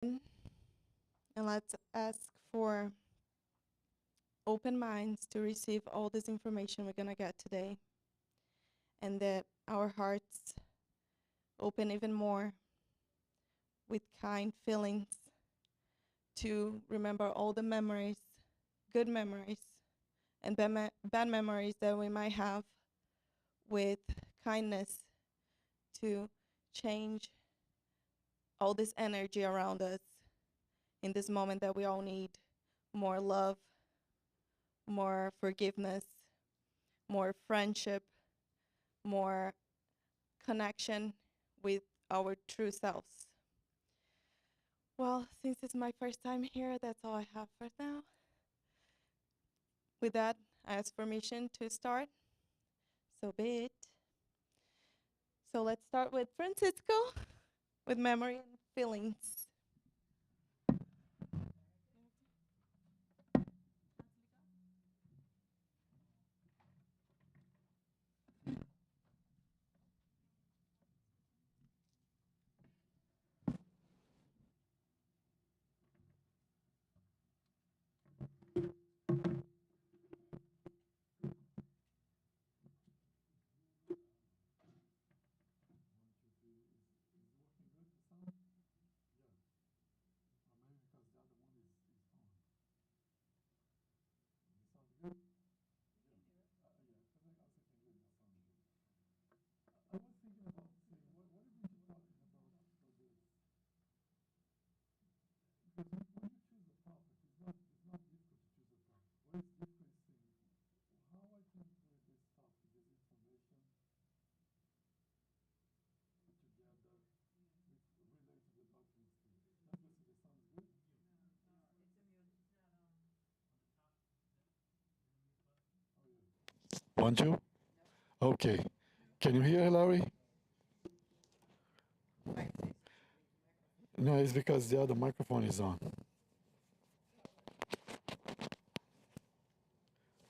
And let's ask for open minds to receive all this information we're going to get today. And that our hearts open even more with kind feelings to remember all the memories, good memories, and bad memories that we might have, with kindness to change all this energy around us in this moment that we all need more love, more forgiveness, more friendship, more connection with our true selves. Well, since it's my first time here, that's all I have for now. With that, I ask permission to start. So be it. So let's start with Francisco with memory and feelings. Want to? Okay. Can you hear, Larry? No, it's because the other microphone is on.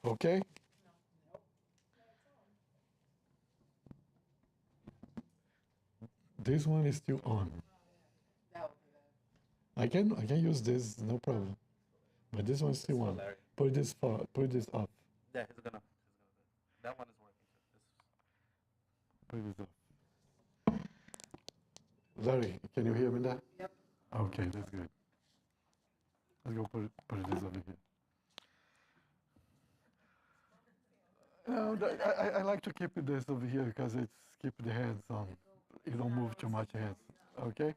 Okay? This one is still on. I can use this, no problem. But this one's still on. Put this off. Yeah, he's gonna. That one is working. Put this off. Larry, can you hear me now? Yep. Okay, that's good. Let's go put this over here. No, I like to keep this over here because it's keep the hands on. You don't move too much hands. Okay?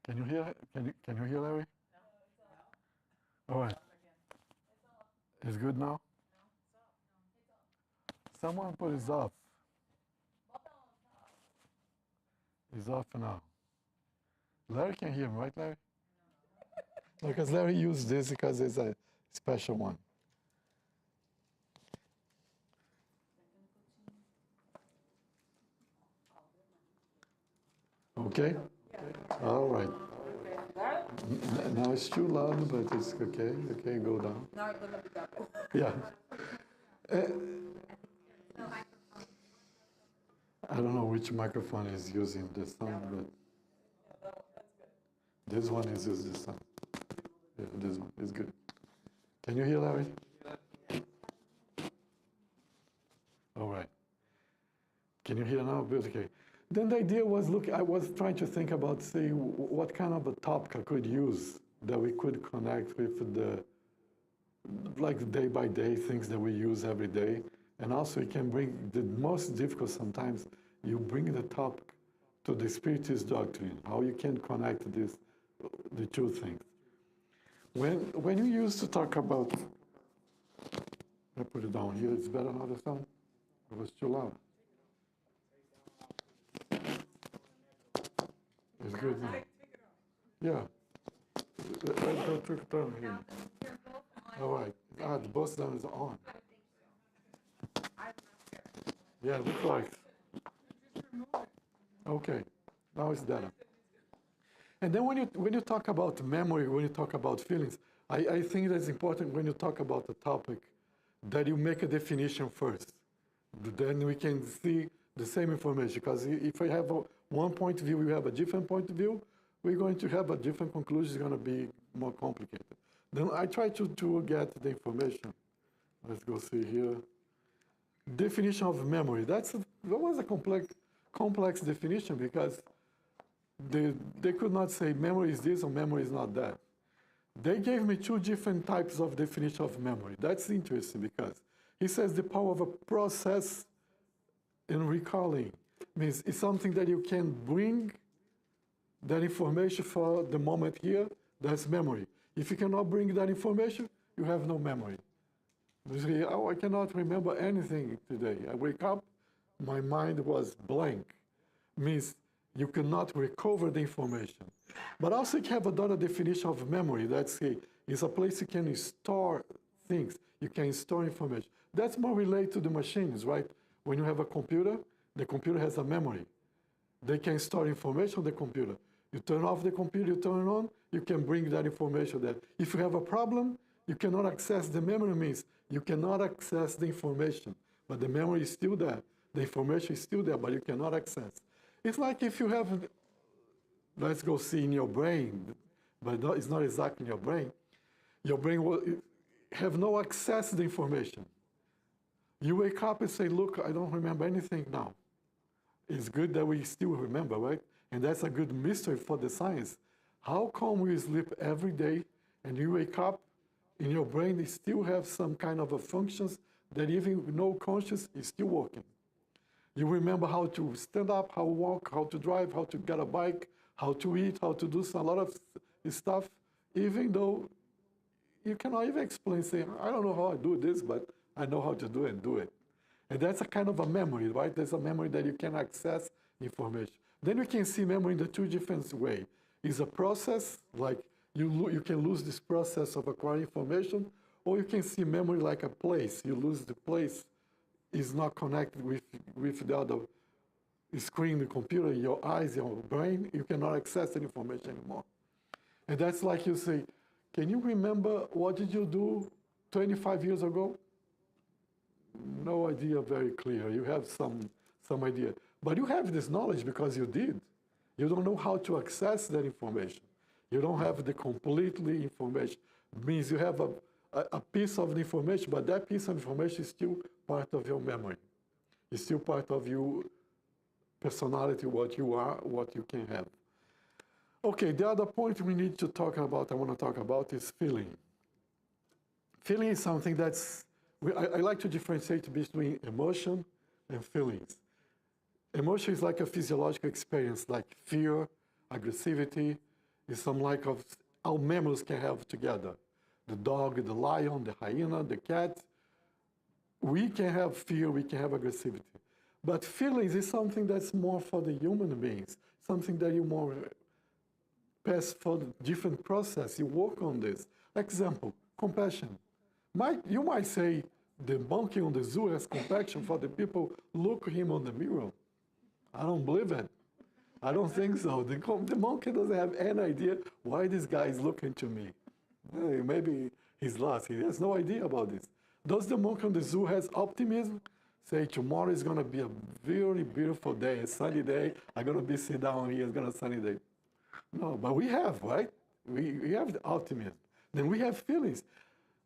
Can you hear? Can you hear, Larry? All right. It's good now? Someone put it off. It's off now. Larry can hear me, right, Larry? Because Larry used this because it's a special one. Okay? All right. Now it's too loud, but it's okay. Okay, go down. Yeah. I don't know which microphone is using the sound, but this one is using the sound. Yeah, this one is good. Can you hear, Larry? All right. Can you hear now? Okay. Then the idea was, look, I was trying to think about, say, what kind of a topic I could use that we could connect with the, like, day-by-day things that we use every day. And also it can bring, the most difficult sometimes, you bring the topic to the Spiritist doctrine, how you can connect this, the two things. When you used to talk about, I put it down here, it's better now, the sound? It was too loud. It's good now. Yeah. I took it down here. All right. The both of them is on. Yeah, it looks like. Okay. Now it's better. And then when you talk about memory, when you talk about feelings, I think that's important when you talk about the topic that you make a definition first. Then we can see the same information. Because if we have one point of view, we have a different point of view, we're going to have a different conclusion. It's going to be more complicated. Then I try to get the information. Let's go see here. Definition of memory. That was a complex definition because they could not say memory is this or memory is not that. They gave me two different types of definition of memory. That's interesting because he says the power of a process in recalling means it's something that you can bring that information for the moment here, that's memory. If you cannot bring that information, you have no memory. You say, oh, I cannot remember anything today. I wake up, my mind was blank. Means you cannot recover the information. But also you have another definition of memory. That's it's a place you can store things. You can store information. That's more related to the machines, right? When you have a computer, the computer has a memory. They can store information on the computer. You turn off the computer, you turn it on, you can bring that information there. If you have a problem, you cannot access the memory means you cannot access the information, but the memory is still there. The information is still there, but you cannot access. It's like if you have, let's go see in your brain, but it's not exactly in your brain. Your brain will have no access to the information. You wake up and say, look, I don't remember anything now. It's good that we still remember, right? And that's a good mystery for the science. How come we sleep every day and you wake up in your brain, you still have some kind of a functions that even with no conscious is still working. You remember how to stand up, how to walk, how to drive, how to get a bike, how to eat, how to do a lot of stuff, even though you cannot even explain, say, I don't know how I do this, but I know how to do it and do it. And that's a kind of a memory, right? There's a memory that you can access information. Then you can see memory in the two different ways. It's a process, like you can lose this process of acquiring information, or you can see memory like a place. You lose the place, is not connected with the other screen, the computer, your eyes, your brain. You cannot access the information anymore. And that's like you say, can you remember what did you do 25 years ago? No idea very clear. You have some idea. But you have this knowledge because you did. You don't know how to access that information. You don't have the completely information. It means you have a piece of the information, but that piece of information is still part of your memory. It's still part of your personality, what you are, what you can have. Okay, the other point we need to talk about, I want to talk about, is feeling. Feeling is something that's, I like to differentiate between emotion and feelings. Emotion is like a physiological experience, like fear, aggressivity, is some like of our mammals can have together. The dog, the lion, the hyena, the cat. We can have fear, we can have aggressivity. But feelings is something that's more for the human beings, something that you more pass for the different process. You work on this. Example, compassion. You might say the monkey on the zoo has compassion for the people look at him on the mirror. I don't believe it. I don't think so. The monkey doesn't have any idea why this guy is looking to me. Maybe he's lost. He has no idea about this. Does the monkey on the zoo has optimism? Say tomorrow is going to be a very beautiful day, a sunny day. I'm going to be sit down here. It's going to be a sunny day. No, but we have, right? We have the optimism. Then we have feelings.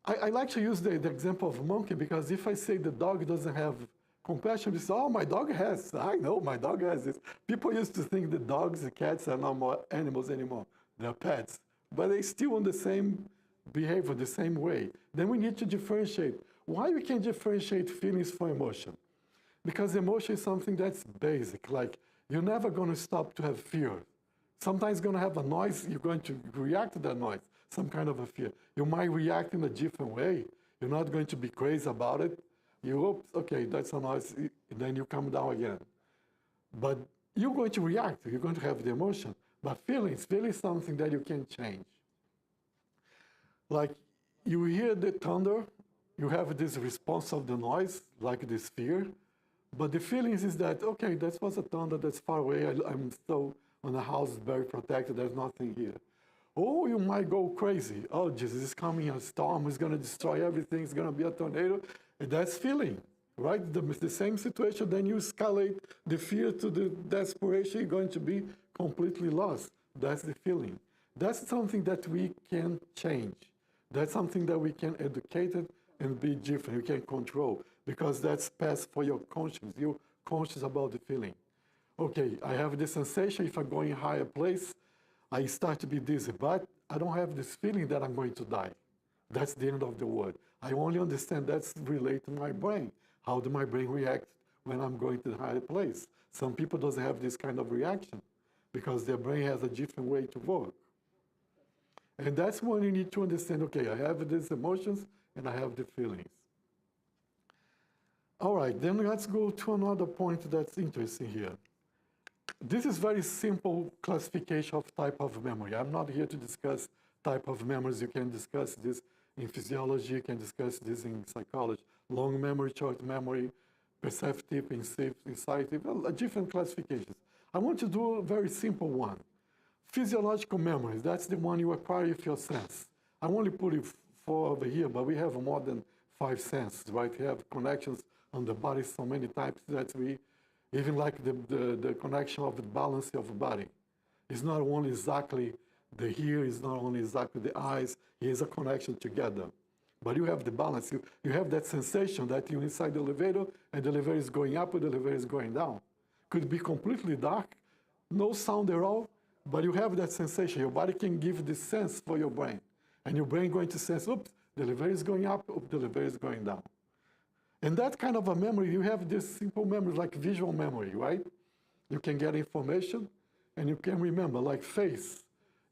I like to use the example of monkey because if I say the dog doesn't have compassion, you say, oh, my dog has. I know my dog has this. People used to think that dogs and cats are not more animals anymore. They're pets. But they still on the same behavior, the same way. Then we need to differentiate. Why we can differentiate feelings from emotion? Because emotion is something that's basic. Like, you're never going to stop to have fear. Sometimes you're going to have a noise, you're going to react to that noise, some kind of a fear. You might react in a different way. You're not going to be crazy about it. You hope, okay, that's a noise, then you come down again. But you're going to react, you're going to have the emotion. But feelings is something that you can change. Like, you hear the thunder, you have this response of the noise, like this fear. But the feelings is that, okay, that was a thunder that's far away. I'm still on the house, very protected, there's nothing here. Or you might go crazy. Oh, Jesus is coming, a storm is going to destroy everything, it's going to be a tornado. And that's feeling. right? The same situation, then you escalate the fear to the desperation, you're going to be completely lost. That's the feeling. That's something that we can change. That's something that we can educate it and be different, we can control, because that's best for your conscience. You're conscious about the feeling. Okay, I have this sensation, if I go in a higher place, I start to be dizzy, but I don't have this feeling that I'm going to die. That's the end of the word. I only understand that's related to my brain. How do my brain react when I'm going to the higher place? Some people doesn't have this kind of reaction because their brain has a different way to work. And that's when you need to understand, okay, I have these emotions and I have the feelings. All right, then let's go to another point that's interesting here. This is very simple classification of type of memory. I'm not here to discuss type of memories. You can discuss this in physiology, you can discuss this in psychology. Long memory, short memory, perceptive, insightive, different classifications. I want to do a very simple one. Physiological memories, that's the one you acquire with your sense. I only put it 4 over here, but we have more than 5 senses, right? We have connections on the body so many types that we, even like the connection of the balance of the body. It's not only exactly the ear, it's not only exactly the eyes, here's a connection together. But you have the balance, you have that sensation that you're inside the elevator and the elevator is going up or the elevator is going down. Could be completely dark, no sound at all, but you have that sensation. Your body can give this sense for your brain. And your brain going to sense, oops, the elevator is going up, oops, the elevator is going down. And that kind of a memory, you have this simple memory like visual memory, right? You can get information and you can remember, like face.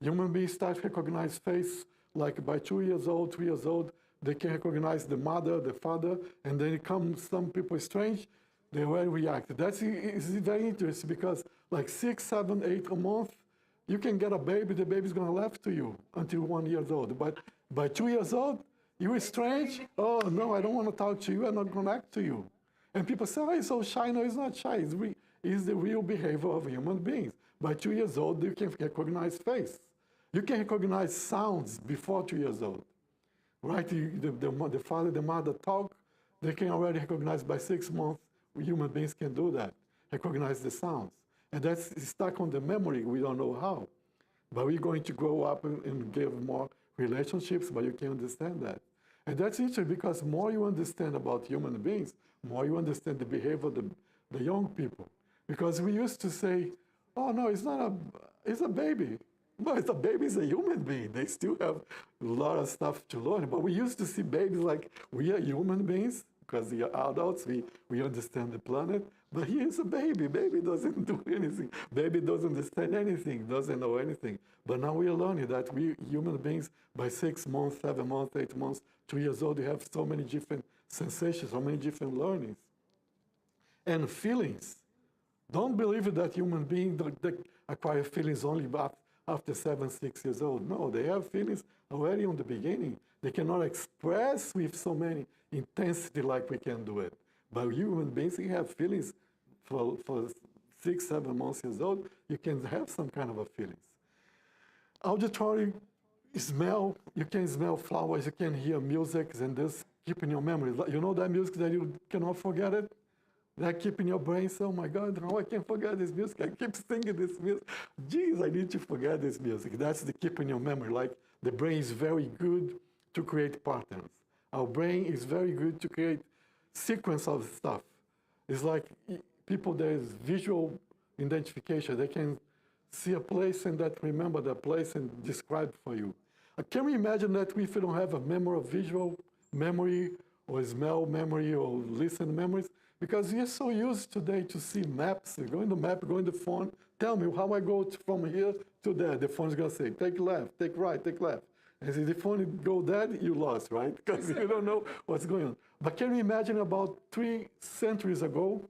Human beings start to recognize face, like by 2 years old, 3 years old, they can recognize the mother, the father, and then it comes some people strange, they already react. That's is very interesting because like 6, 7, 8 a month, you can get a baby, the baby's gonna laugh to you until 1 year old. But by 2 years old, you are strange. Oh no, I don't want to talk to you, I'm not connect to you. And people say, oh, he's so shy. No, he's not shy. It's the real behavior of human beings. By 2 years old, you can recognize face. You can recognize sounds before 2 years old. Right? The father, the mother talk, they can already recognize by 6 months, human beings can do that, recognize the sounds. And that's stuck on the memory, we don't know how. But we're going to grow up and give more relationships, but you can understand that. And that's interesting because more you understand about human beings, more you understand the behavior of the young people. Because we used to say, oh no, it's a baby. No, it's a baby, it's a human being. They still have a lot of stuff to learn. But we used to see babies like we are human beings, because we are adults, we understand the planet. But he is a baby. Baby doesn't do anything. Baby doesn't understand anything, doesn't know anything. But now we are learning that we human beings, by 6 months, 7 months, 8 months, 2 years old, we have so many different sensations, so many different learnings. And feelings. Don't believe that human beings they acquire feelings only after 7, 6 years old. No, they have feelings already on the beginning. They cannot express with so many intensity like we can do it. But human beings can have feelings for 6, 7 months years old. You can have some kind of a feelings. Auditory smell, you can smell flowers, you can hear music, and this keep in your memory. You know that music that you cannot forget it? That keep in your brain, so, oh my God, how I can't forget this music. I keep singing this music. Geez, I need to forget this music. That's the keep in your memory. Like the brain is very good to create patterns. Our brain is very good to create sequence of stuff. It's like people, there's visual identification. They can see a place and that remember that place and describe for you. Can we imagine that if we don't have a memory of visual memory or smell memory or listen memories? Because we are so used today to see maps. You go in the map, go in the phone, tell me how I go from here to there. The phone is going to say, take left, take right, take left. And if the phone go there, you lost, right? Because you don't know what's going on. But can you imagine about 3 centuries ago,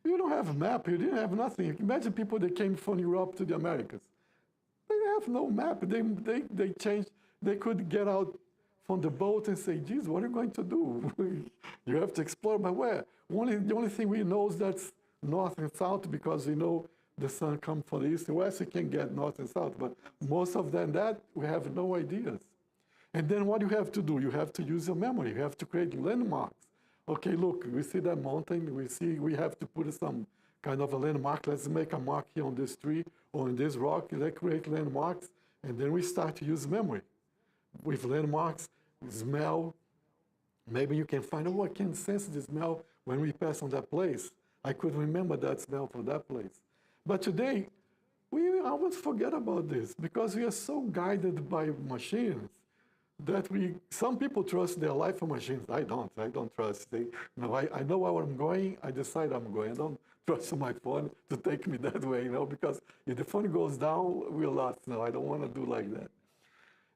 you don't have a map, you didn't have nothing. Imagine people that came from Europe to the Americas. They have no map. They changed, they could get out from the boat and say, geez, what are you going to do? You have to explore, but where? The only thing we know is that's north and south because we know the sun comes from the east and west, you can get north and south, but most of them that, we have no ideas. And then what you have to do, you have to use your memory, you have to create landmarks. Okay, look, we see that mountain. We have to put some kind of a landmark. Let's make a mark here on this tree or on this rock. Let's create landmarks. And then we start to use memory with landmarks, smell. Maybe you can find, oh, I can sense the smell when we pass on that place. I could remember that smell for that place. But today, we almost forget about this because we are so guided by machines that some people trust their life for machines. I don't trust. I know where I'm going. I decide I'm going. I don't trust my phone to take me that way, because if the phone goes down, we're lost. No, I don't want to do like that.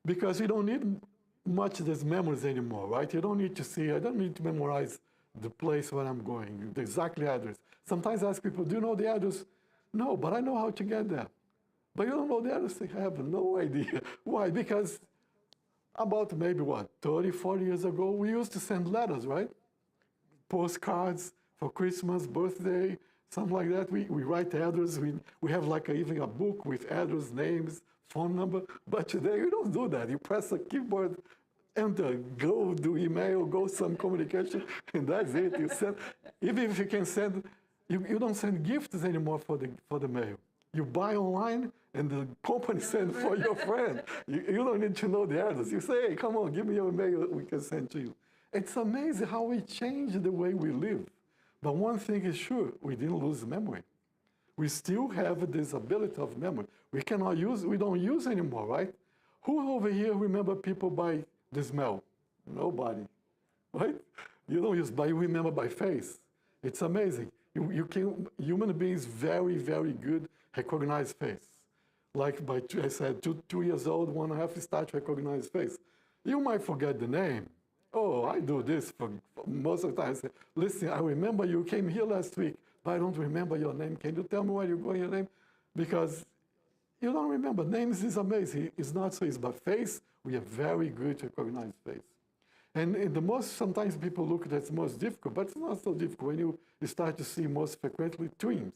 Because you don't need much of these memories anymore, right? You don't need to see, I don't need to memorize the place where I'm going, the exact address. Sometimes I ask people, do you know the address? No, but I know how to get there. But you don't know the address? They have no idea. Why? Because about maybe 30, 40 years ago, we used to send letters, right? Postcards for Christmas, birthday, something like that. We write the address. We have even a book with address, names, phone number. But today, you don't do that. You press a keyboard, enter, go do email, go some communication, and that's it. You send, even if you can send, you don't send gifts anymore for the mail. You buy online, and the company sends for your friend. You don't need to know the address. You say, hey, come on, give me your mail, we can send to you. It's amazing how we change the way we live. But one thing is sure, we didn't lose memory. We still have this ability of memory. We don't use anymore, right? Who over here remember people by the smell? Nobody, right? You don't use, but you remember by face. It's amazing. Human beings very, very good recognize face. Like I said, 2 years old, 1.5, start to recognize face. You might forget the name. Oh, I do this for most of the time. I say, listen, I remember you came here last week, but I don't remember your name. Can you tell me where you're going, your name? Because you don't remember. Names is amazing. It's not so easy, but face, we are very good to recognize face. And sometimes people look at that's most difficult, but it's not so difficult when you start to see most frequently twins.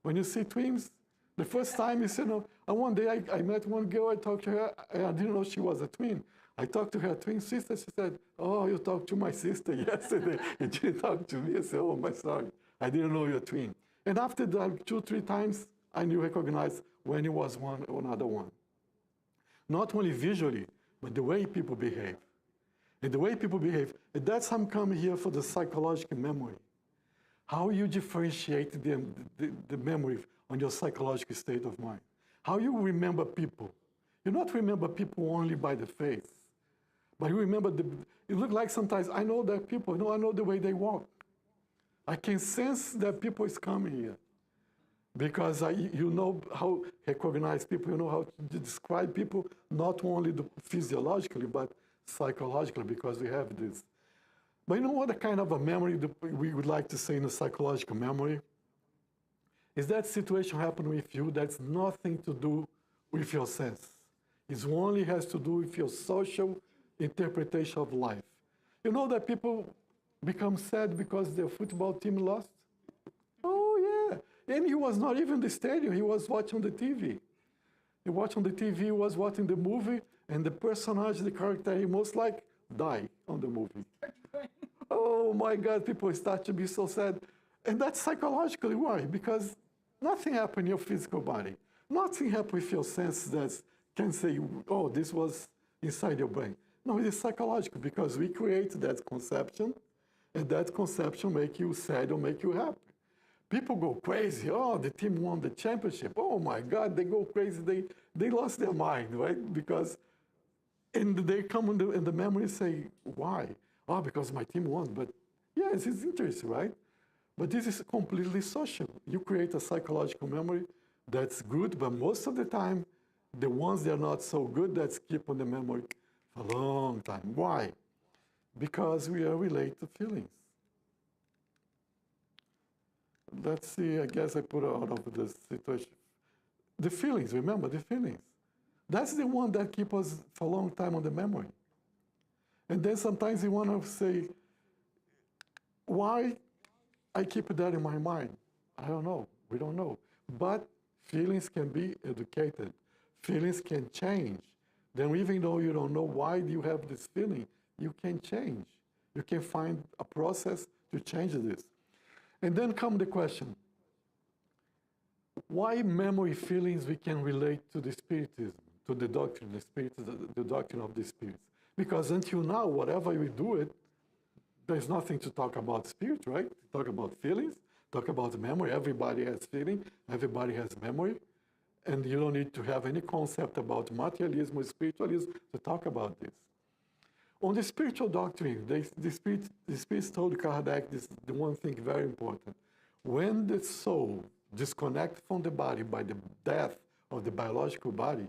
When you see twins, the first time you say, no, and one day I met one girl, I talked to her, and I didn't know she was a twin. I talked to her twin sister, she said, oh, you talked to my sister yesterday, and she didn't talk to me. I said, oh, my sorry, I didn't know you're a twin. And after that, 2, 3 times, I knew, recognized when it was one or another one. Not only visually, but the way people behave. And the way people behave, and that's how I'm coming here for the psychological memory. How you differentiate the memory on your psychological state of mind. How you remember people. You not remember people only by the face, but you remember it look like sometimes I know that people, I know the way they walk. I can sense that people is coming here because you know how to recognize people, you know how to describe people, not only physiologically, but psychologically, because we have this. But you know what kind of a memory that we would like to say in a psychological memory? Is that situation happen with you that's nothing to do with your sense. It only has to do with your social interpretation of life. You know that people become sad because their football team lost? Oh, yeah. And he was not even in the stadium. He was watching the TV. He watched on the TV, he was watching the movie, and the personage, the character he most like, die on the movie. Oh, my God, people start to be so sad. And that's psychologically why? Because nothing happened in your physical body. Nothing happened with your senses that can say, oh, this was inside your brain. No, it is psychological because we create that conception, and that conception make you sad or make you happy. People go crazy. Oh, the team won the championship. Oh, my God, they go crazy. They lost their mind, right? Because, and they come in the memory and say, why? Oh, because my team won. But yes, it's interesting, right? But this is completely social. You create a psychological memory that's good, but most of the time, the ones that are not so good, that's keep on the memory for a long time. Why? Because we are related to feelings. Let's see, I guess I put out of this situation. The feelings, remember the feelings. That's the one that keep us for a long time on the memory. And then sometimes you want to say, why I keep that in my mind? I don't know. We don't know. But feelings can be educated. Feelings can change. Then even though you don't know why you have this feeling, you can change. You can find a process to change this. And then come the question, why memory feelings we can relate to the Spiritism, to the doctrine, the doctrine of the spirits? Because until now, whatever we do it, there's nothing to talk about spirit, right? Talk about feelings, talk about memory. Everybody has feeling, everybody has memory. And you don't need to have any concept about materialism or spiritualism to talk about this. On the spiritual doctrine, the spirits told Kardec this, the one thing very important. When the soul disconnects from the body by the death of the biological body,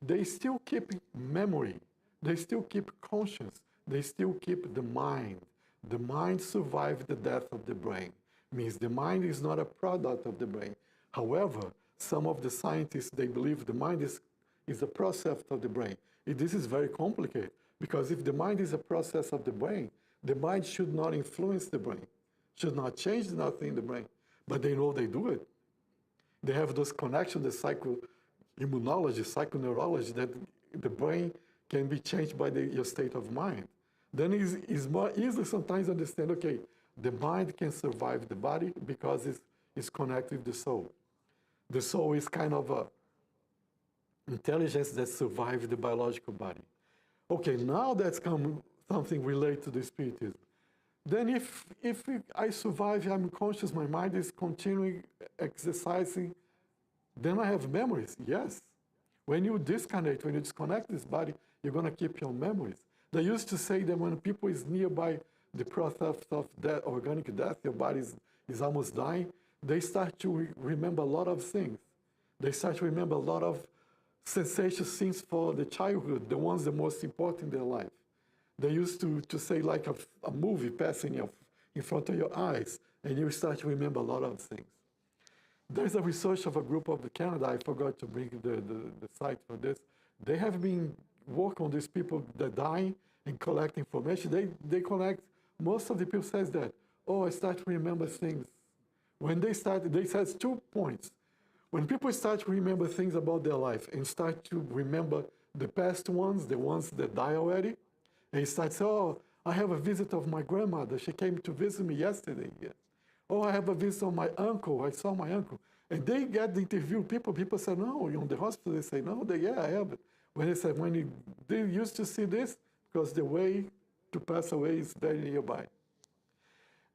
they still keep memory, they still keep conscience, they still keep the mind. The mind survives the death of the brain. Means the mind is not a product of the brain. However, some of the scientists, they believe the mind is a process of the brain. This is very complicated, because if the mind is a process of the brain, the mind should not influence the brain, should not change nothing in the brain. But they know they do it. They have those connections, the psychoimmunology, psychoneurology, that the brain can be changed by your state of mind. Then it's more easy sometimes to understand, okay, the mind can survive the body because it's connected with the soul. The soul is kind of a intelligence that survives the biological body. Okay, now that's something related to the spiritism. Then if I survive, I'm conscious, my mind is continuing exercising, then I have memories, yes. When you disconnect, when you disconnect this body, you're going to keep your memories. They used to say that when people is nearby the process of death, organic death, your body is almost dying, they start to remember a lot of things. They start to remember a lot of sensational things for the childhood, the ones the most important in their life. They used to say like a movie passing in front of your eyes, and you start to remember a lot of things. There's a research of a group of Canada, I forgot to bring the site for this. They have been working on these people that die and collect information. They collect, most of the people says that, oh, I start to remember things. When they said 2 points. When people start to remember things about their life and start to remember the past ones, the ones that die already, and start to say, oh, I have a visit of my grandmother. She came to visit me yesterday. Yeah. Oh, I have a visit of my uncle. I saw my uncle. And they get the interview. People say, no, you're in the hospital. They say, no, yeah, I have it. When they say, they used to see this, because the way to pass away is very nearby.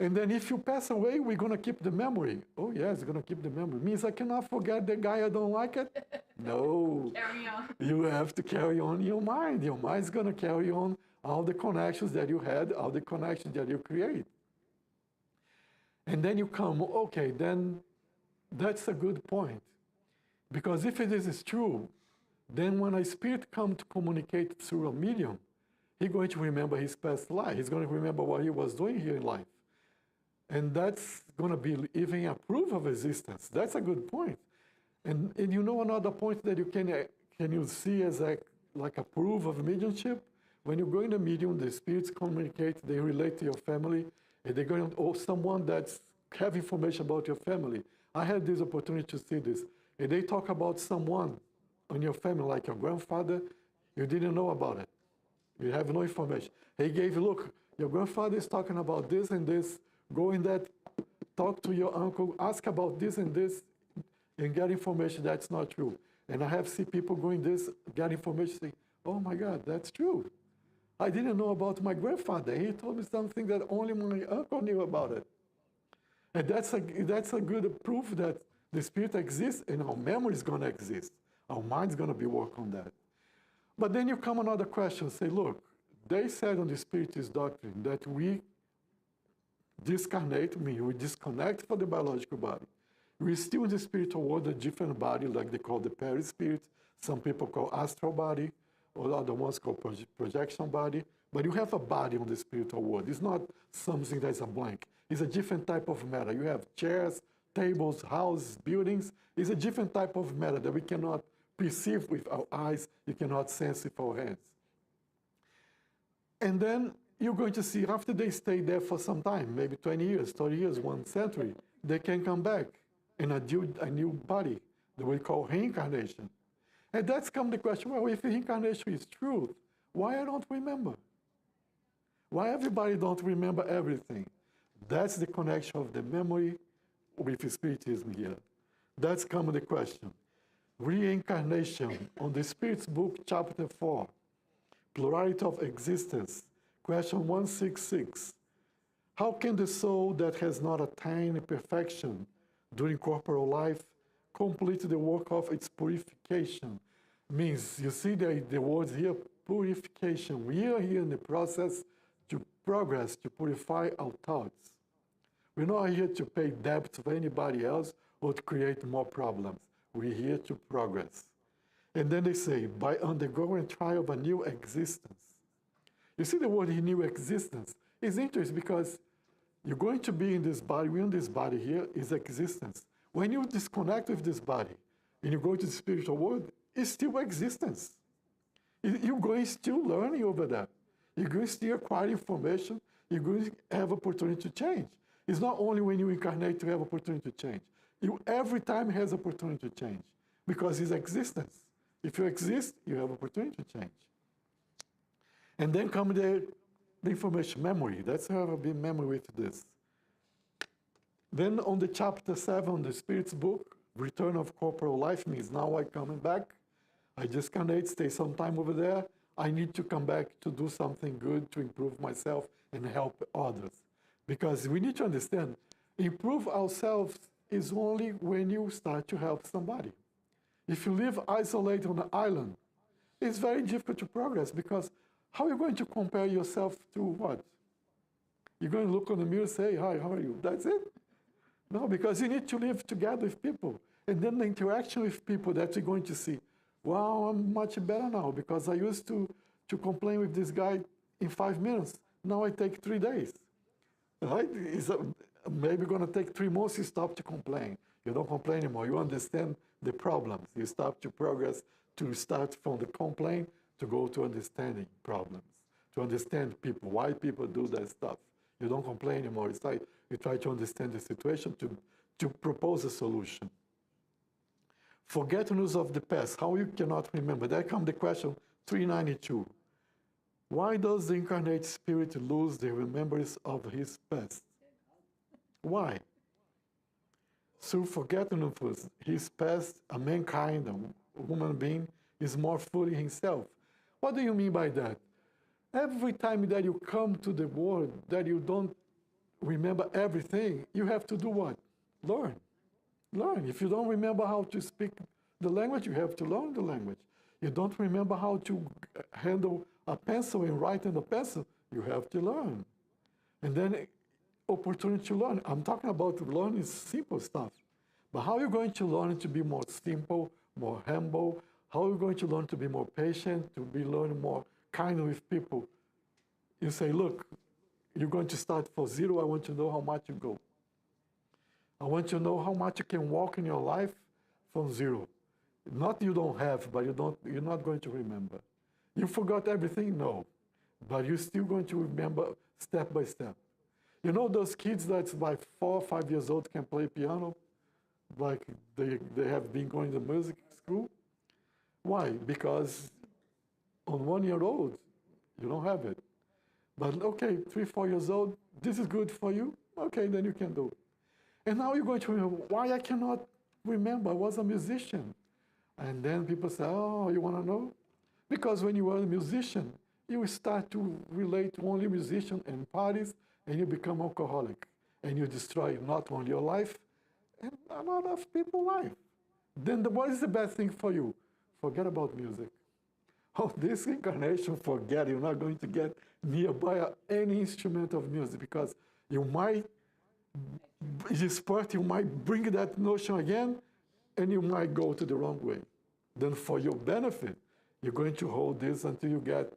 And then if you pass away, we're going to keep the memory. Oh, yes, we're going to keep the memory. Means I cannot forget the guy I don't like it? No. Carry on. You have to carry on your mind. Your mind's going to carry on all the connections that you had, all the connections that you create. And then you come, okay, then that's a good point. Because if it is true, then when a spirit comes to communicate through a medium, he's going to remember his past life. He's going to remember what he was doing here in life. And that's going to be even a proof of existence. That's a good point. And you know another point that you can see as like a proof of mediumship? When you go in the medium, the spirits communicate, they relate to your family, and they're going to, or someone that's have information about your family. I had this opportunity to see this. And they talk about someone on your family, like your grandfather, you didn't know about it. You have no information. He gave you, look, your grandfather is talking about this and this. Go in that, talk to your uncle, ask about this and this, and get information that's not true. And I have seen people going this, get information, saying, oh my God, that's true. I didn't know about my grandfather. He told me something that only my uncle knew about it. And that's a good proof that the spirit exists and our memory is going to exist. Our mind's going to be working on that. But then you come another question, say, look, they said on the Spiritist doctrine that we disconnect, we disconnect from the biological body. We're still in the spiritual world, a different body, like they call the perispirit. Some people call astral body, or other ones call projection body. But you have a body on the spiritual world. It's not something that's a blank. It's a different type of matter. You have chairs, tables, houses, buildings. It's a different type of matter that we cannot perceive with our eyes, you cannot sense with our hands. And then you're going to see, after they stay there for some time, maybe 20 years, 30 years, 1 century, they can come back in a new body that we call reincarnation. And that's come the question, well, if reincarnation is truth, why I don't remember? Why everybody don't remember everything? That's the connection of the memory with Spiritism here. That's come the question. Reincarnation, on the Spirit's book, chapter 4, plurality of existence, question 166. How can the soul that has not attained perfection during corporal life complete the work of its purification? Means, you see the words here, purification. We are here in the process to progress, to purify our thoughts. We're not here to pay debt to anybody else or to create more problems. We're here to progress. And then they say, by undergoing trial of a new existence. You see the word new existence is interesting because you're going to be in this body, we're in this body here, is existence. When you disconnect with this body and you go to the spiritual world, it's still existence. You're going still learning over there. You're going to still acquire information. You're going to have opportunity to change. It's not only when you incarnate to have opportunity to change. You every time has opportunity to change because it's existence. If you exist, you have opportunity to change. And then come the information memory. That's how I've been memory with this. Then on the chapter 7, the Spirit's book, return of corporal life means now I'm coming back. I discarnate, stay some time over there. I need to come back to do something good to improve myself and help others. Because we need to understand, improve ourselves is only when you start to help somebody. If you live isolated on an island, it's very difficult to progress because how are you going to compare yourself to what? You're going to look in the mirror and say, hi, how are you? That's it? No, because you need to live together with people. And then the interaction with people that you're going to see, wow, I'm much better now because I used to complain with this guy in 5 minutes. Now I take 3 days. Right? It's maybe going to take 3 months, you stop to complain. You don't complain anymore. You understand the problems. You start to progress, to start from the complaint to go to understanding problems, to understand people, why people do that stuff. You don't complain anymore. It's like you try to understand the situation to propose a solution. Forgetfulness of the past, how you cannot remember. There comes the question 392. Why does the incarnate spirit lose the remembrance of his past? Why? Through forgetfulness, his past, a mankind, a human being, is more fully himself. What do you mean by that? Every time that you come to the world, that you don't remember everything, you have to do what? Learn. Learn. If you don't remember how to speak the language, you have to learn the language. You don't remember how to handle a pencil and write on a pencil, you have to learn. And then opportunity to learn. I'm talking about learning simple stuff. But how are you going to learn to be more simple, more humble? How are you going to learn to be more patient, to be learning more kind with people? You say, look, you're going to start for 0. I want to know how much you go. I want to know how much you can walk in your life from 0. Not you don't have, but you're not going to remember. You forgot everything? No. But you're still going to remember step by step. You know those kids that's like 4 or 5 years old can play piano? Like they have been going to music school? Why? Because on 1-year-old, you don't have it. But okay, 3, 4 years old, this is good for you? Okay, then you can do it. And now you're going to remember, why I cannot remember? I was a musician. And then people say, oh, you want to know? Because when you are a musician, you start to relate to only musician and parties, and you become alcoholic. And you destroy not only your life, and a lot of people's life. Then what is the best thing for you? Forget about music. Oh, this incarnation, forget it. You're not going to get nearby any instrument of music because you might disperse, you might bring that notion again, and you might go to the wrong way. Then for your benefit, you're going to hold this until you get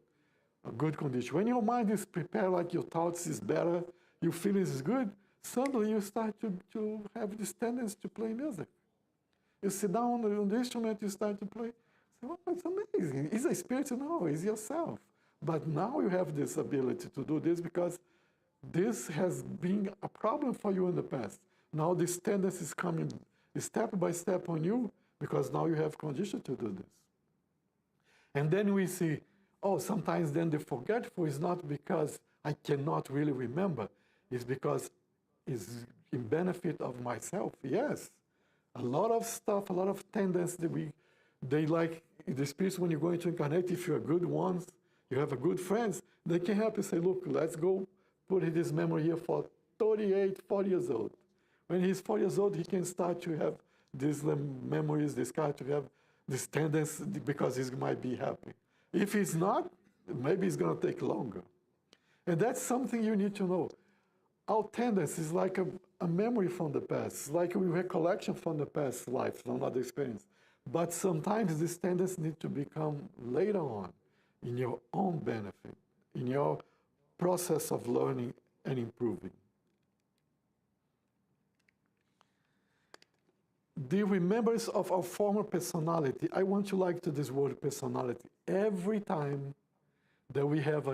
a good condition. When your mind is prepared, like your thoughts is better, your feelings is good, suddenly you start to have this tendency to play music. You sit down on the instrument, you start to play. So, oh, it's amazing. Is a spirit? No, it's yourself. But now you have this ability to do this because this has been a problem for you in the past. Now this tendency is coming step by step on you because now you have condition to do this. And then we see, oh, sometimes then the forgetful is not because I cannot really remember, is because it's in benefit of myself. Yes, a lot of stuff, a lot of tendencies that they like, the spirits, when you're going to incarnate, if you're good ones, you have a good friends, they can help you say, look, let's go put this memory here for 38, 40 years old. When he's 40 years old, he can start to have these memories, this kind to have this tendency because he might be happy. If he's not, maybe it's going to take longer. And that's something you need to know. Our tendency is like a memory from the past, like a recollection from the past life, from another experience. But sometimes this tendency needs to become later on in your own benefit, in your process of learning and improving. The remembrance of our former personality. I want you to like to this word personality. Every time that we have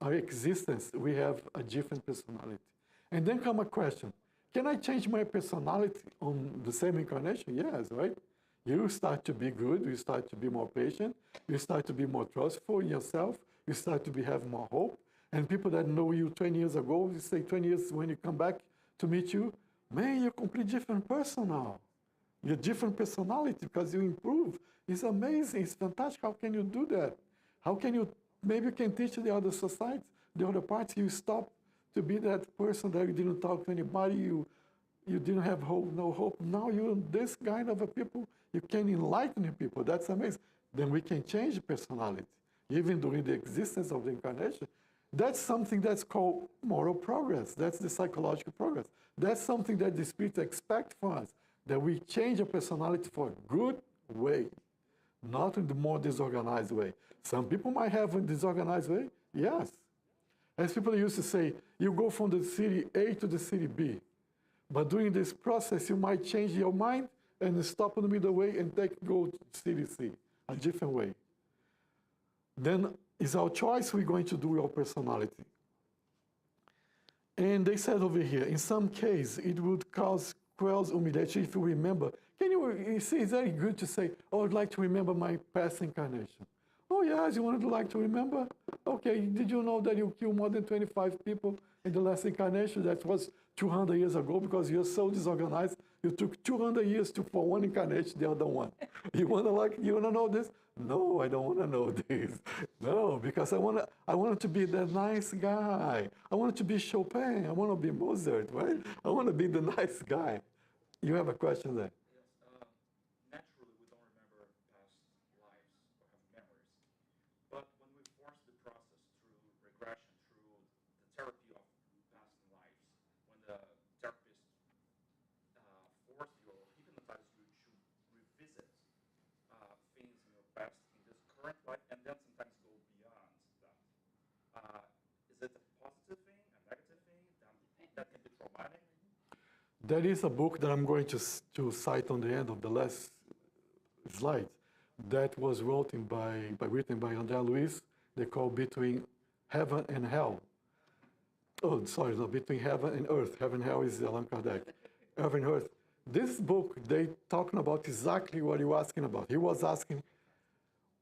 our existence, we have a different personality. And then come a question, can I change my personality on the same incarnation? Yes, right? You start to be good, you start to be more patient, you start to be more trustful in yourself, you start to have more hope. And people that know you 20 years ago, you say 20 years when you come back to meet you, man, you're a completely different person now. You're a different personality because you improve. It's amazing, it's fantastic. How can you do that? How can you, maybe you can teach the other societies, the other parts, you stop to be that person that you didn't talk to anybody, you didn't have hope, no hope. Now you're this kind of a people, you can enlighten people. That's amazing. Then we can change the personality, even during the existence of the incarnation. That's something that's called moral progress. That's the psychological progress. That's something that the spirits expect from us, that we change our personality for a good way, not in the more disorganized way. Some people might have a disorganized way, yes. As people used to say, you go from the city A to the city B. But during this process, you might change your mind and stop in the middle way and go to city C, a different way. Then it's our choice we're going to do with our personality. And they said over here, in some case, it would cause humiliation if you remember. You see, it's very good to say, oh, I'd like to remember my past incarnation. Oh, yes, you wanted to like to remember? Okay, did you know that you killed more than 25 people in the last incarnation? That was 200 years ago because you're so disorganized. You took 200 years for one incarnation, the other one. You want to know this? No, I don't want to know this. No, because I want to be the nice guy. I want to be Chopin. I want to be Mozart, right? I want to be the nice guy. You have a question there? Yes. Naturally, we don't remember past lives or have memories. But when we force the process through regression, through the therapy of past lives, when the therapist forces you or hypnotizes you to revisit things in your past in this current life, and then sometimes go beyond that. Is it a positive thing, a negative thing, that can be traumatic? There is a book that I'm going to cite on the end of the last slide that was written by André Luiz. They call Between Heaven and Hell. Oh, sorry, no, Between Heaven and Earth. Heaven and Hell is Allan Kardec. Heaven and Earth. This book, they talking about exactly what you were asking about. He was asking,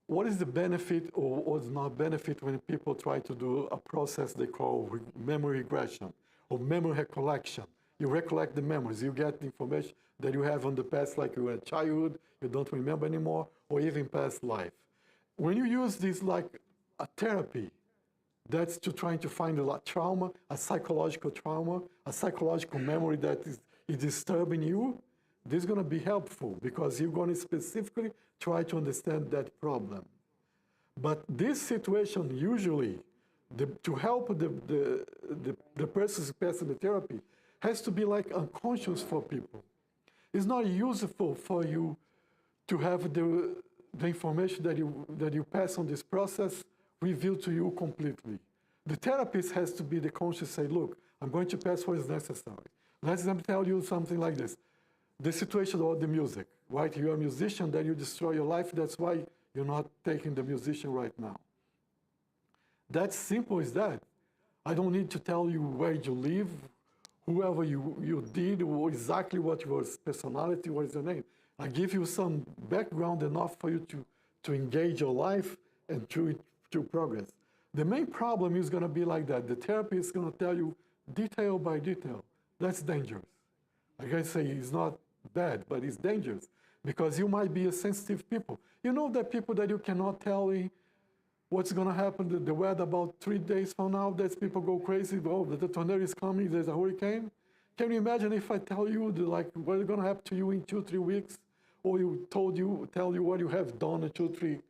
what is the benefit or what's not benefit when people try to do a process they call memory regression or memory recollection? You recollect the memories. You get the information that you have on the past, like you were a childhood, you don't remember anymore, or even past life. When you use this like a therapy, that's to trying to find a trauma, a psychological memory that is disturbing you, this is going to be helpful because you're going to specifically try to understand that problem. But this situation usually, to help the person's passing the therapy, has to be like unconscious for people. It's not useful for you to have the information that you pass on this process revealed to you completely. The therapist has to be the conscious, say, look, I'm going to pass what is necessary. Let me tell you something like this. The situation about the music, right? You're a musician, then you destroy your life. That's why you're not taking the musician right now. That's simple as that. I don't need to tell you where you live, whoever you did, or exactly what your personality, what is your name. I give you some background enough for you to engage your life and to progress. The main problem is going to be like that. The therapist is going to tell you detail by detail. That's dangerous. Like I say, it's not bad, but it's dangerous because you might be a sensitive people. You know that people that you cannot tell what's going to happen, the weather about 3 days from now, that people go crazy. Oh, the tornado is coming, there's a hurricane. Can you imagine if I tell you like what's going to happen to you in 2-3 weeks, or tell you what you have done in 2-3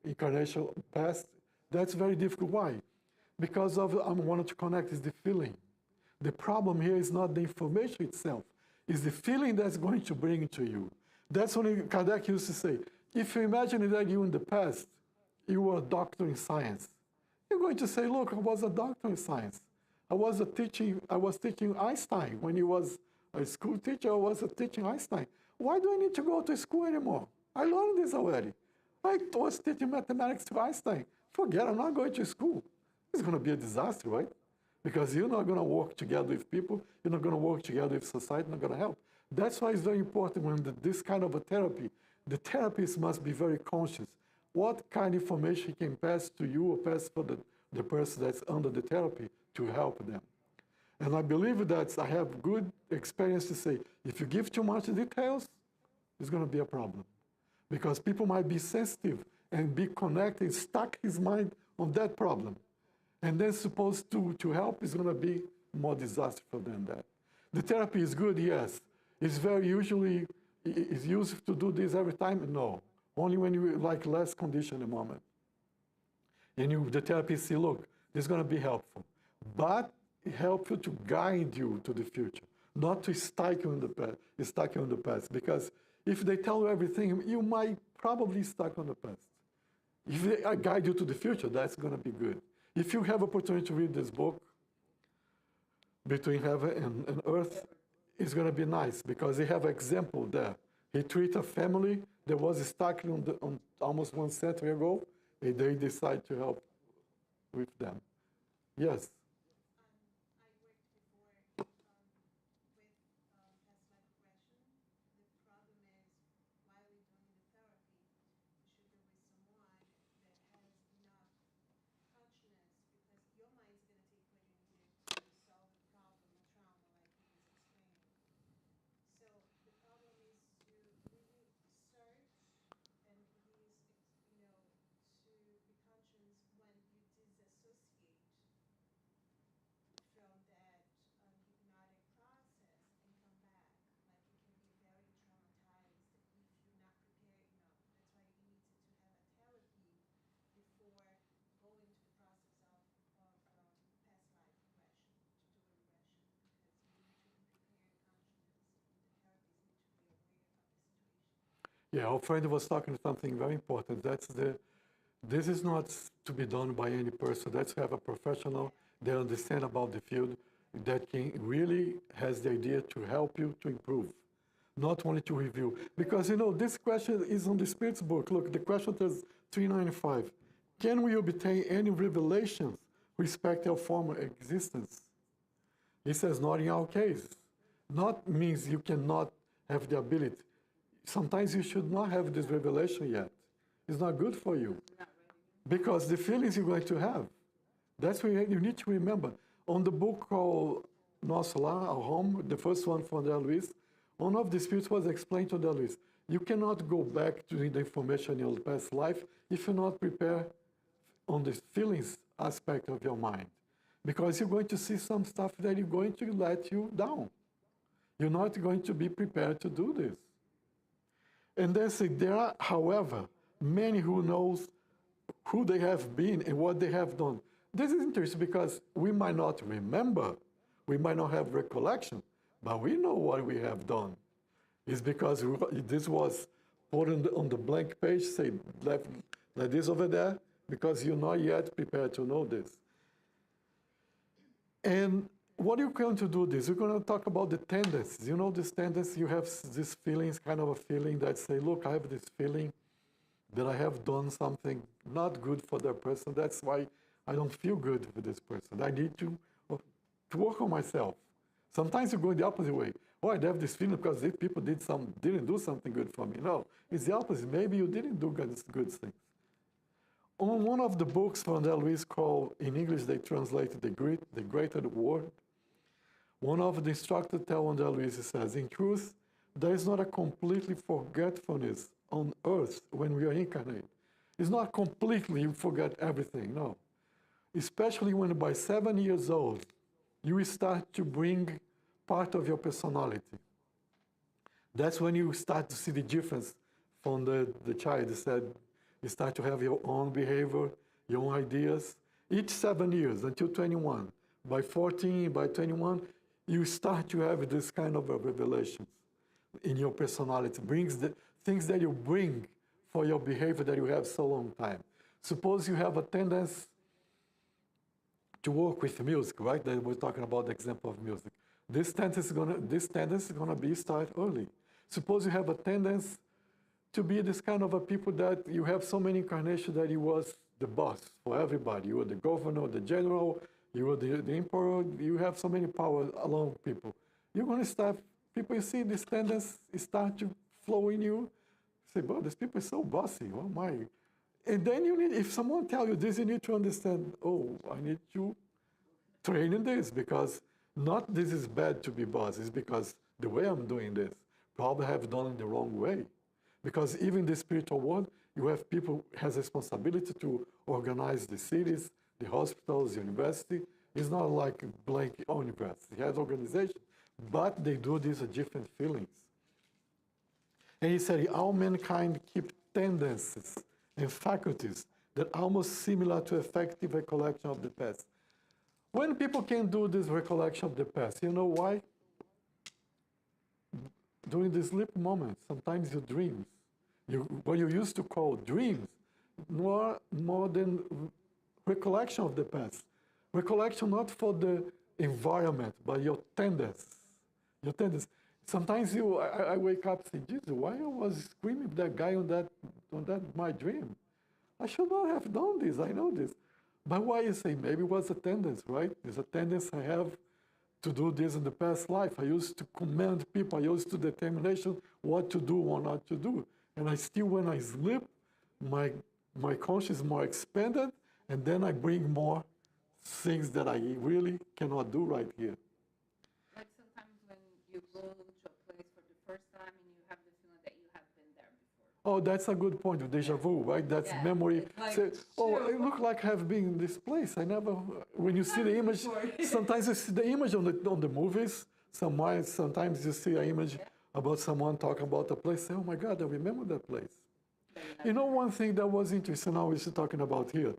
incarnations past? That's very difficult. Why? Because I wanted to connect is the feeling. The problem here is not the information itself, it's the feeling that's going to bring to you. That's when Kardec used to say, if you imagine that you in the past, you were a doctor in science, you're going to say, look, I was a doctor in science. I was teaching Einstein. When he was a school teacher, I was teaching Einstein. Why do I need to go to school anymore? I learned this already. I was teaching mathematics to Einstein. Forget, I'm not going to school. It's going to be a disaster, right? Because you're not going to work together with people. You're not going to work together with society. Not going to help. That's why it's very important when this kind of a therapy, the therapist must be very conscious. What kind of information he can pass to you or pass for the person that's under the therapy to help them. And I believe that I have good experience to say, if you give too much details, it's going to be a problem. Because people might be sensitive and be connected, stuck his mind on that problem. And then supposed to help is going to be more disaster for them than that. The therapy is good, yes. It's very usually, it's useful to do this every time? No. Only when you like less condition at the moment. And the therapist say, look, this is going to be helpful. But helpful to guide you to the future, not to stuck you in the past. Because if they tell you everything, you might probably stuck on the past. If they guide you to the future, that's going to be good. If you have opportunity to read this book, Between Heaven and Earth, it's going to be nice because they have an example there. He treated a family that was stuck on almost 1 century ago, and they decide to help with them. Yes? Yeah, our friend was talking something very important. This is not to be done by any person. That's to have a professional that understand about the field, that can really has the idea to help you to improve, not only to review. Because, this question is on the Spirit's book. Look, the question is 395. Can we obtain any revelations respect our former existence? He says, not in our case. Not means you cannot have the ability. Sometimes you should not have this revelation yet. It's not good for you. Because the feelings you're going to have. That's what you need to remember. On the book called Nossa Casa, Our Home, the first one from André Luiz, one of the spirits was explained to André Luiz. You cannot go back to the information in your past life if you're not prepared on the feelings aspect of your mind. Because you're going to see some stuff that is going to let you down. You're not going to be prepared to do this. And then say, there are, however, many who knows who they have been and what they have done. This is interesting because we might not remember, we might not have recollection, but we know what we have done. It's because this was put on the blank page, say, left like this over there, because you're not yet prepared to know this. And what are you going to do this? We're going to talk about the tendencies. You know this tendency, you have this feelings, kind of a feeling that say, look, I have this feeling that I have done something not good for that person. That's why I don't feel good with this person. I need to work on myself. Sometimes you go the opposite way. Oh, I have this feeling because these people didn't do something good for me. No, it's the opposite. Maybe you didn't do good things. On one of the books from André Luiz called, in English they translated The Greater Word, one of the instructors tells André Luiz, he says, in truth, there is not a completely forgetfulness on earth when we are incarnate. It's not completely you forget everything, no. Especially when by 7 years old, you start to bring part of your personality. That's when you start to see the difference from the child. He said, you start to have your own behavior, your own ideas. Each 7 years until 21. By 14, by 21, you start to have this kind of a revelation in your personality. Brings the things that you bring for your behavior that you have so long time. Suppose you have a tendency to work with music, right? That we're talking about the example of music. This tendency is gonna be start early. Suppose you have a tendency to be this kind of a people that you have so many incarnations that you was the boss for everybody. You were the governor, the general, you were the emperor, you have so many power along people. You're gonna start, people you see this tendency start to flow in you. Say, bro, these people are so bossy, oh my. And then you need, if someone tell you this, you need to understand, oh, I need to train in this because not this is bad to be boss, it's because the way I'm doing this, probably have done it the wrong way. Because even in the spiritual world, you have people who has responsibility to organize the cities, the hospitals, the university. It's not like a blank university. It has organization, but they do these different feelings. And he said, all mankind keep tendencies and faculties that are almost similar to effective recollection of the past. When people can do this recollection of the past, you know why? During the sleep moments, sometimes you dreams. What you used to call dreams, more than recollection of the past. Recollection not for the environment, but your tendencies. Your tendencies. Sometimes I wake up and say, Jesus, why I was screaming at that guy on that my dream? I should not have done this, I know this. But why you say, maybe it was a tendency, right? There's a tendency I have to do this in the past life. I used to command people, I used to determination what to do or not to do. And I still, when I sleep, my conscience is more expanded, and then I bring more things that I really cannot do right here. Like sometimes when you go to a place for the first time and you have the feeling that you have been there before. Oh, that's a good point, deja vu, right? That's memory. Like, Say, oh, it looked like I have been in this place. I never, when you see the image, sometimes you see the image on the movies, sometimes you see an image about someone talking about a place, say, oh my God, I remember that place. You know, one thing that was interesting now we're talking about here,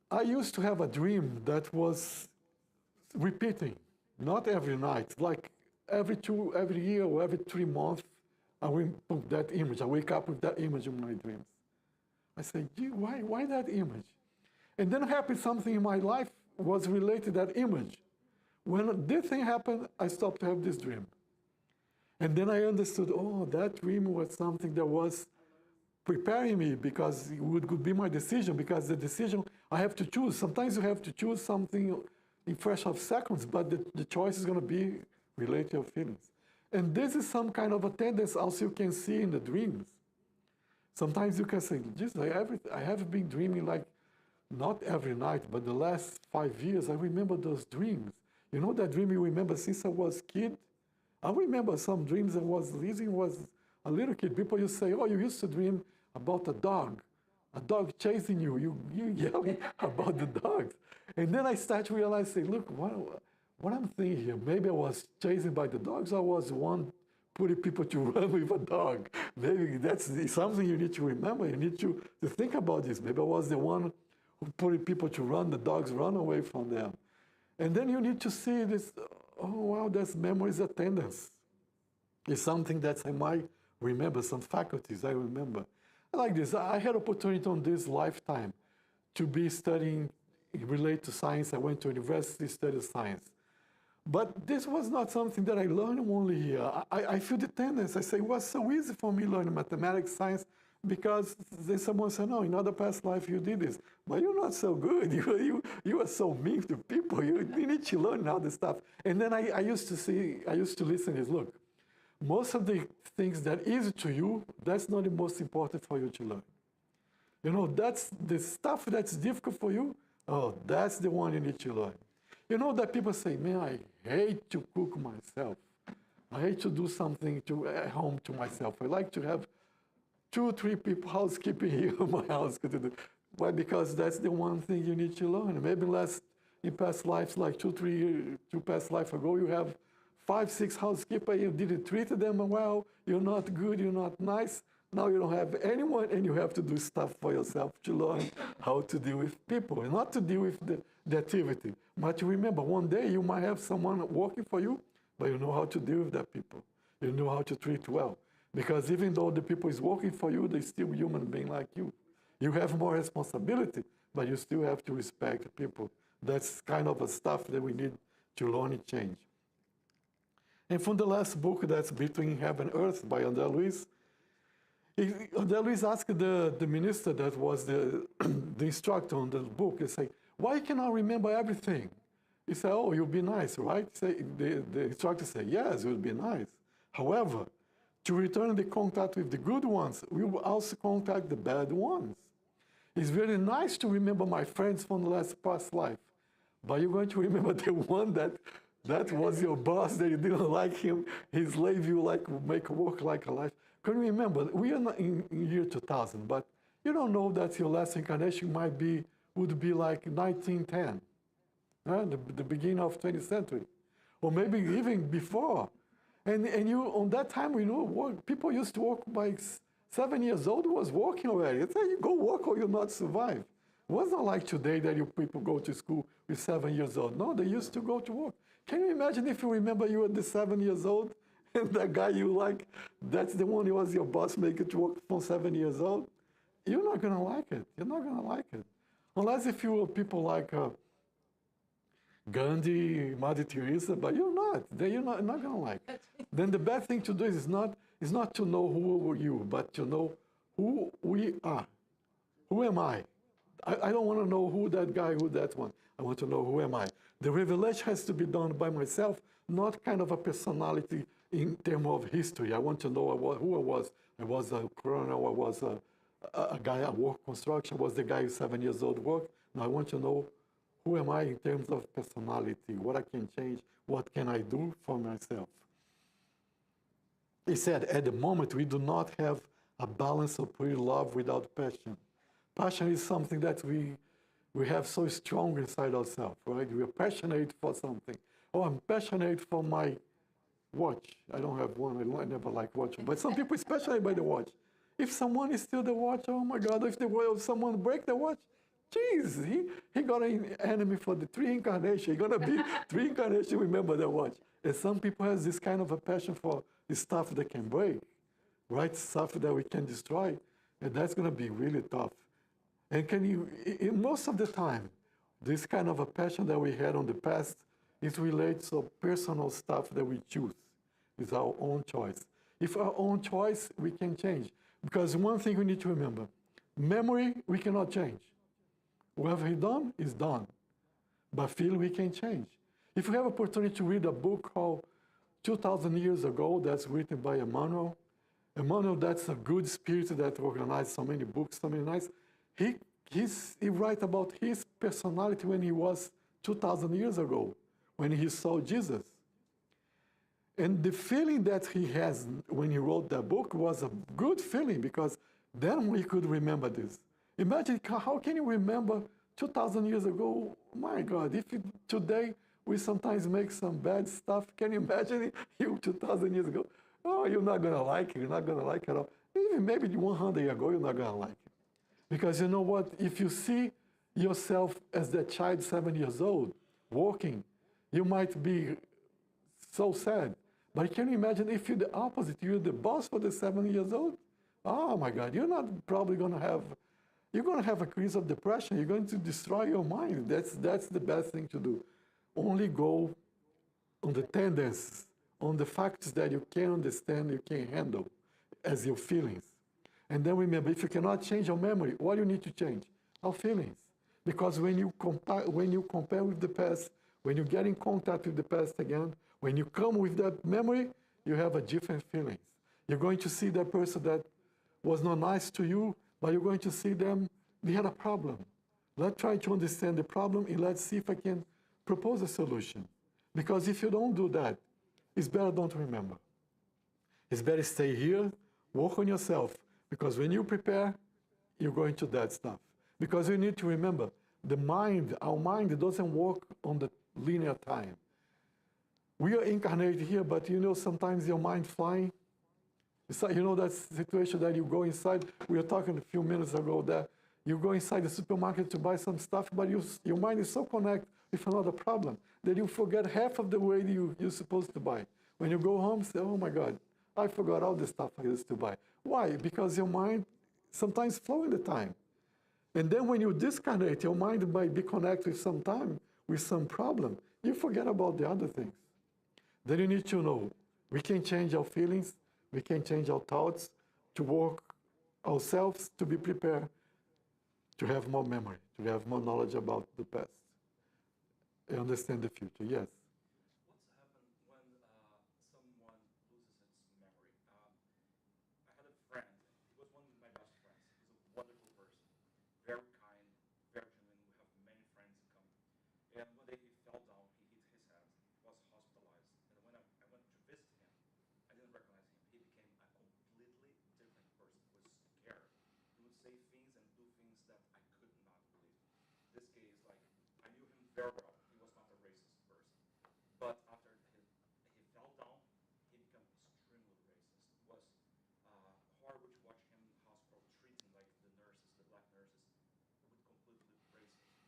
I used to have a dream that was repeating, not every night, like every year or every 3 months, I will put that image. I wake up with that image in my dreams. I say, gee, why that image? And then happened something in my life was related to that image. When this thing happened, I stopped to have this dream. And then I understood, oh, that dream was something that was preparing me because it could be my decision, because the decision I have to choose. Sometimes you have to choose something in fraction of seconds, but the choice is going to be related to your feelings. And this is some kind of a tendency also you can see in the dreams. Sometimes you can say, Jesus, I have been dreaming like, not every night, but the last 5 years, I remember those dreams. You know that dream you remember since I was a kid? I remember some dreams I was a little kid. People used to say, oh, you used to dream about a dog chasing you. You yelling about the dogs. And then I start to realize, say, look, what I'm thinking here, maybe I was chased by the dogs. I was one putting people to run with a dog. Maybe that's something you need to remember. You need to think about this. Maybe I was the one who put people to run, the dogs run away from them. And then you need to see this, oh, wow, that's memories attendance. It's something that I might remember, some faculties I remember. Like this, I had opportunity on this lifetime to be studying related to science. I went to university, studied science. But this was not something that I learned only here. I feel the tendency. I say, it was so easy for me learning mathematics, science, because then someone said, no, in other past life you did this. But you're not so good. You are so mean to people. You need to learn all this stuff. And then I used to listen is, look, most of the things that are easy to you, that's not the most important for you to learn. You know, that's the stuff that's difficult for you. Oh, that's the one you need to learn. You know that people say, man, I hate to cook myself. I hate to do something at home to myself. I like to have 2 or 3 people housekeeping here in my house. Why? Because that's the one thing you need to learn. Maybe in past lives, like 2 past life ago, you have 5, 6 housekeepers. You didn't treat them well. You're not good. You're not nice. Now you don't have anyone, and you have to do stuff for yourself to learn how to deal with people, and not to deal with the activity. But you remember, one day you might have someone working for you, but you know how to deal with that people. You know how to treat well. Because even though the people is working for you, they're still human being like you. You have more responsibility, but you still have to respect people. That's kind of a stuff that we need to learn and change. And from the last book, that's Between Heaven and Earth by Endereço, Endereço asked the minister that was the instructor on the book, he said, why can I remember everything? He said, oh, you'll be nice, right? The instructor said, yes, you'll be nice. However, to return the contact with the good ones, we will also contact the bad ones. It's very nice to remember my friends from the past life, but you're going to remember the one that was your boss, that you didn't like him, he slaved you like, make work like a life. Can you remember, we are not in year 2000, but you don't know that your last incarnation would be like 1910, the beginning of 20th century, or maybe even before. And you, on that time, we know people used to work by 7 years old, was working already. It's like, you go work or you'll not survive. It wasn't like today that you people go to school with 7 years old. No, they used to go to work. Can you imagine if you remember you were the 7 years old and that guy you like, that's the one who was your boss, make it work from 7 years old? You're not going to like it. You're not going to like it. Unless if you were people like Gandhi, Mother Teresa, but you're not. Then you're not going to like it. Then the best thing to do is not to know who are you, but to know who we are. Who am I? I don't want to know who that guy, who that one. I want to know who am I. The revelation has to be done by myself, not kind of a personality in terms of history. I want to know who I was. I was a colonel, I was a guy at work construction, I was the guy who 7 years old worked. Now I want to know who am I in terms of personality, what I can change, what can I do for myself. He said, at the moment, we do not have a balance of pure love without passion. Passion is something that we have so strong inside ourselves, right? We are passionate for something. Oh, I'm passionate for my watch. I don't have one. I never like watching. But some people are passionate by the watch. If someone is still the watch, oh my God, if someone break the watch, geez, he got an enemy for the 3 incarnations. He's going to be 3 incarnations, remember the watch. And some people have this kind of a passion for the stuff that can break, right? Stuff that we can destroy. And that's going to be really tough. And most of the time, this kind of a passion that we had on the past is related to personal stuff that we choose. It's our own choice. If our own choice, we can change. Because one thing we need to remember, memory, we cannot change. Whatever he done is done. But feel we can change. If you have opportunity to read a book called 2,000 Years Ago, that's written by Emmanuel. Emmanuel, that's a good spirit that organized so many books, so many nice. He writes about his personality when he was 2,000 years ago, when he saw Jesus. And the feeling that he has when he wrote that book was a good feeling, because then we could remember this. Imagine, how can you remember 2,000 years ago? My God, if today we sometimes make some bad stuff, can you imagine you 2,000 years ago? Oh, you're not going to like it. You're not going to like it at all. Even maybe 100 years ago, you're not going to like it. Because you know what? If you see yourself as that child 7 years old, walking, you might be so sad. But can you imagine if you're the opposite? You're the boss for the 7 years old? Oh my God, you're not probably going to have, you're going to have a crise of depression. You're going to destroy your mind. That's the best thing to do. Only go on the tendencies, on the facts that you can understand, you can handle as your feelings. And then remember, if you cannot change your memory, what you need to change? Our feelings. Because when you compare with the past, when you get in contact with the past again, when you come with that memory, you have a different feelings. You're going to see that person that was not nice to you, but you're going to see them, they had a problem. Let's try to understand the problem and let's see if I can propose a solution. Because if you don't do that, it's better don't remember. It's better stay here, work on yourself, because when you prepare, you're going to that stuff. Because you need to remember, the mind, our mind doesn't work on the linear time. We are incarnated here, but you know, sometimes your mind flying. It's like, you know, that situation that you go inside, we were talking a few minutes ago that you go inside the supermarket to buy some stuff, but your mind is so connected with another problem that you forget half of the way you're supposed to buy. When you go home, say, oh my God, I forgot all the stuff I used to buy. Why? Because your mind sometimes flows in the time. And then when you disconnect, your mind might be connected with some time, with some problem. You forget about the other things. Then you need to know, we can change our feelings, we can change our thoughts, to work ourselves, to be prepared, to have more memory, to have more knowledge about the past. I understand the future, yes. What's happened when someone loses its memory? I had a friend. He was one of my best friends. He's a wonderful person, very kind, very genuine. We have many friends in common. And one day he fell down. He hit his head. Was hospitalized. And when I went to visit him, I didn't recognize him. He became a completely different person. He was scared. He would say things and do things that I could not believe. This case, like, I knew him very well. He was not a racist person. But after he fell down, he became extremely racist. It was horrible to watch him in the hospital treating like the nurses, the black nurses, with completely racist.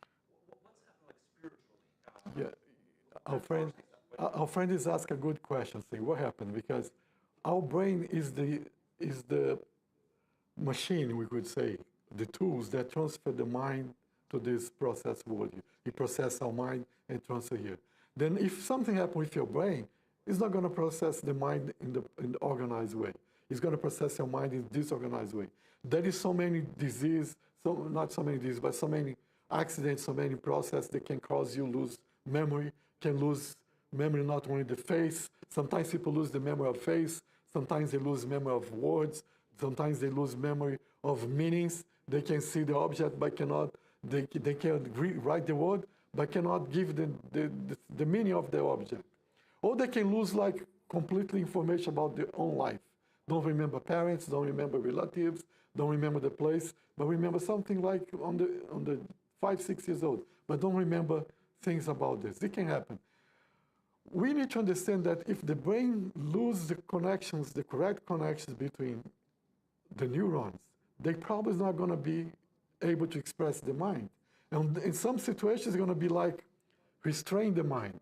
What's happened like spiritually? Yeah, our friend is asking a good question. Say, what happened? Because our brain is the machine, we could say, the tools that transfer the mind to this process world. You process our mind and transfer here. Then if something happens with your brain, it's not going to process the mind in the organized way. It's going to process your mind in disorganized way. There is so many diseases, not so many diseases, but so many accidents, so many processes that can cause you lose memory, can lose memory not only the face. Sometimes people lose the memory of face. Sometimes they lose memory of words. Sometimes they lose memory of meanings. They can see the object but cannot, they can write the word but cannot give the meaning of the object. Or they can lose like completely information about their own life. Don't remember parents, don't remember relatives, don't remember the place, but remember something like on the 5, 6 years old, but don't remember things about this. It can happen. We need to understand that if the brain loses the connections, the correct connections between the neurons, they probably is not going to be able to express the mind. And in some situations, it's going to be like restrain the mind.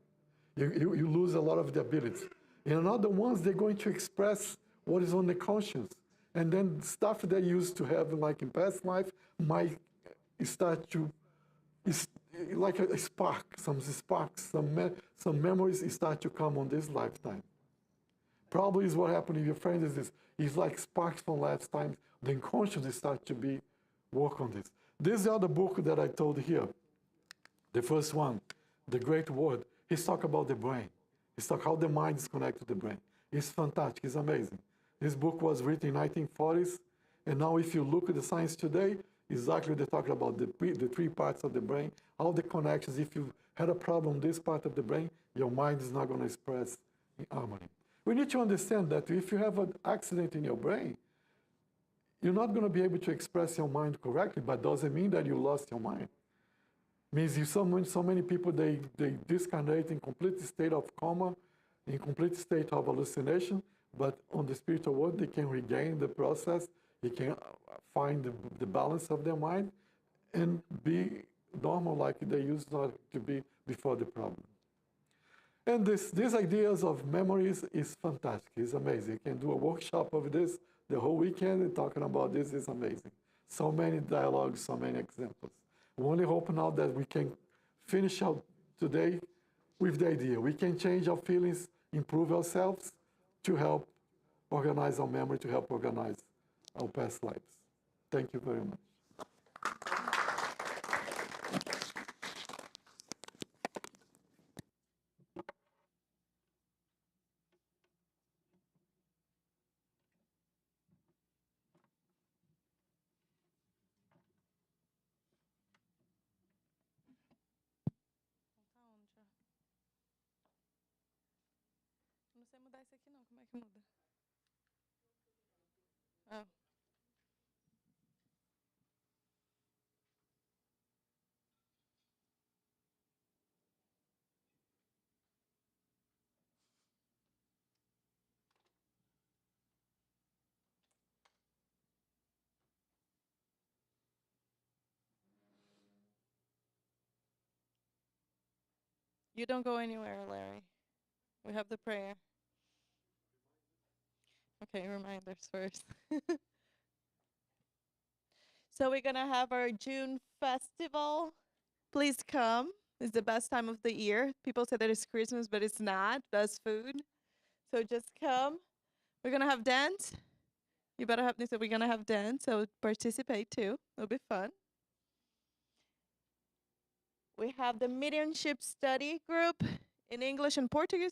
You lose a lot of the abilities. In other ones, they're going to express what is on the conscience. And then stuff they used to have like in past life might start to, it's like a spark, some sparks, some memories start to come on this lifetime. Probably is what happened if your friend is this. It's like sparks from last time. The unconscious start to be work on this. This is the other book that I told here. The first one, The Great Word. He's talking about the brain. He's talking how the mind is connected to the brain. It's fantastic. It's amazing. This book was written in 1940s. And now if you look at the science today, exactly they're talking about the 3 parts of the brain, all the connections. If you had a problem this part of the brain, your mind is not going to express in harmony. We need to understand that if you have an accident in your brain, you're not going to be able to express your mind correctly, but doesn't mean that you lost your mind. Means you so many people, they disconnect in complete state of coma, in complete state of hallucination, but on the spiritual world, they can regain the process, they can find the balance of their mind and be normal like they used not to be before the problem. And these ideas of memories is fantastic. It's amazing. You can do a workshop of this the whole weekend and talking about this is amazing. So many dialogues, so many examples. We only hope now that we can finish out today with the idea. We can change our feelings, improve ourselves to help organize our memory, to help organize our past lives. Thank you very much. mudar esse aqui não. Como é que muda? Ah. You don't go anywhere, Larry. We have the prayer. Okay, reminders first. So we're going to have our June festival. Please come. It's the best time of the year. People say that it's Christmas, but it's not. That's food. So just come. We're going to have dance. You better have this. So we're going to have dance. So participate too. It'll be fun. We have the mediumship study group in English and Portuguese.